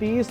30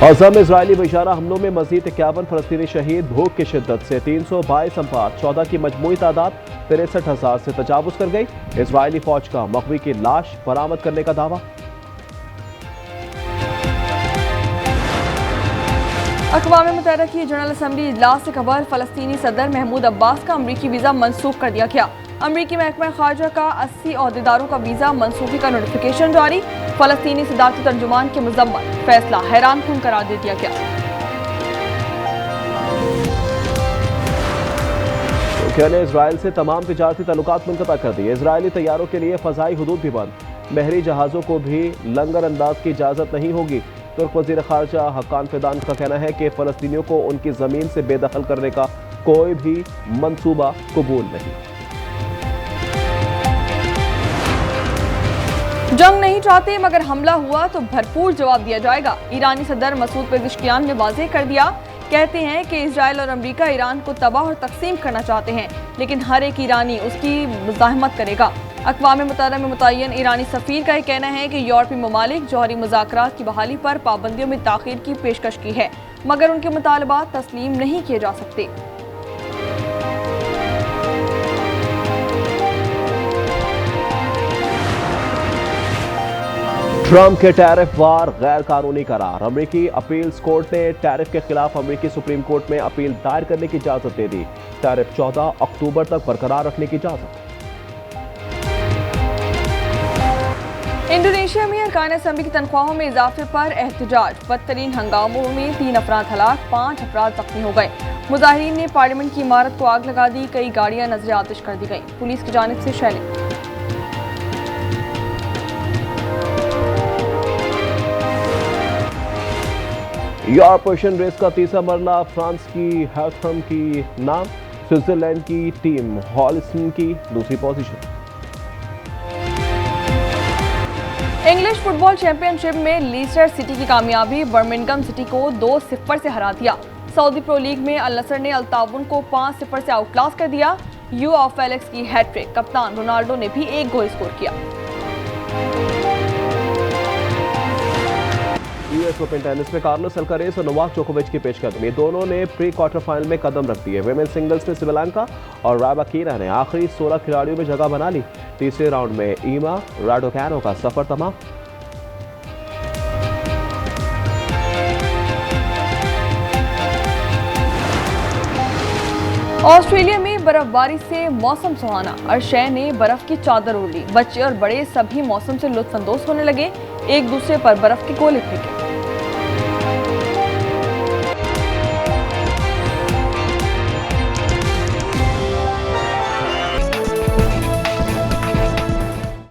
गजा में इजरायली बशारा हमलों में मजीद 51 फलस्तीनी शहीद। भूख की शिद्दत से 322 अमवात, 14 की मजमूई तादाद 63,000 से तजावुज कर गई। इजरायली फौज का मकवी की लाश बरामद करने का दावा। अक़वाम मुत्तहिदा की जनरल असम्बली इजलास से खबर, फलस्तीनी सदर महमूद अब्बास का अमरीकी वीज़ा मनसूख कर दिया गया। अमरीकी महकमा खारजा का 80 अहदेदारों का वीज़ा मनसूखी का नोटिफिकेशन जारी। फलस्तीनी सदारती तर्जुमान के मुजम्मल, फैसला हैरान कुन करार दे दिया गया। तुर्की ने इसराइल से तमाम तिजारती ताल्लुकात मुनक़ता कर दिए। इजरायली तैयारों के लिए फ़ज़ाई हुदूद भी बंद। बहरी जहाज़ों को भी लंगर अंदाज की इजाज़त नहीं होगी। तुर्क वज़ीर ख़ारजा हक्कान फ़िदान का कहना है कि फ़लस्तीनियों को उनकी ज़मीन से बेदखल करने का कोई भी मंसूबा कबूल नहीं। जंग नहीं चाहते, मगर हमला हुआ तो भरपूर जवाब दिया जाएगा। ईरानी सदर मसूद पेज़ेश्कियान ने वाज़ेह कर दिया। कहते हैं कि इजराइल और अमेरिका ईरान को तबाह और तकसीम करना चाहते हैं, लेकिन हर एक ईरानी उसकी मुज़ाहमत करेगा। अक़वाम मुत्तहिदा में मुतय्यन ईरानी सफ़ीर का कहना है कि यूरोपीय ममालिक जौहरी मुज़ाकरात की बहाली पर पाबंदियों में ताख़ीर की पेशकश की है, मगर उनके मुतालबात तस्लीम नहीं किए जा सकते। ट्रंप के टैरिफ वार गैर कानूनी करार। अमरीकी अपील्स कोर्ट ने टैरिफ के खिलाफ अमरीकी सुप्रीम कोर्ट में अपील दायर करने की इजाजत दे दी। टैरिफ 14 अक्टूबर तक बरकरार रखने की इजाजत। इंडोनेशिया में अरकान असम्बली की तनख्वाहों में इजाफे पर एहतजाज। बदतरीन हंगामों में 3 अफराद हलाक, 5 अफराद जख्मी हो गए। मुजाहिरीन ने पार्लियामेंट की इमारत को आग लगा दी, कई गाड़ियां नजर आतिश कर दी गई। पुलिस की जानिब से शेलिंग। यूरोपियन रेस का तीसरा मरला फ्रांस की हैथम की नाम, स्विट्जरलैंड की टीम हॉलिसन की दूसरी पोजीशन। इंग्लिश फुटबॉल चैंपियनशिप में लीस्टर सिटी की कामयाबी, बर्मिंघम सिटी को 2-0 से हरा दिया। सऊदी प्रो लीग में अल नसर ने अल ताउन को 5-0 से आउटक्लास कर दिया। यू ऑफ एलेक्स की हैट्रिक, कप्तान रोनाल्डो ने भी 1 गोल स्कोर किया। यूएस ओपन टेनिस में कार्लोस अल्कारेज और नोवाक जोकोविच की पेशकदमी। दोनों ने प्री क्वार्टर फाइनल में कदम रख दिए। विमेन सिंगल्स में सिबलांका और राबाकीना ने आखिरी 16 खिलाड़ियों में जगह बना ली। तीसरे राउंड में ईमा राडोकैनो का सफर तमाम। ऑस्ट्रेलिया में बर्फबारी से मौसम सुहाना, अर्शे ने बर्फ की चादर ओढ़ ली। बच्चे और बड़े सभी मौसम से लुत्फ अंदोज होने लगे, एक दूसरे पर बर्फ के गोले फेंके।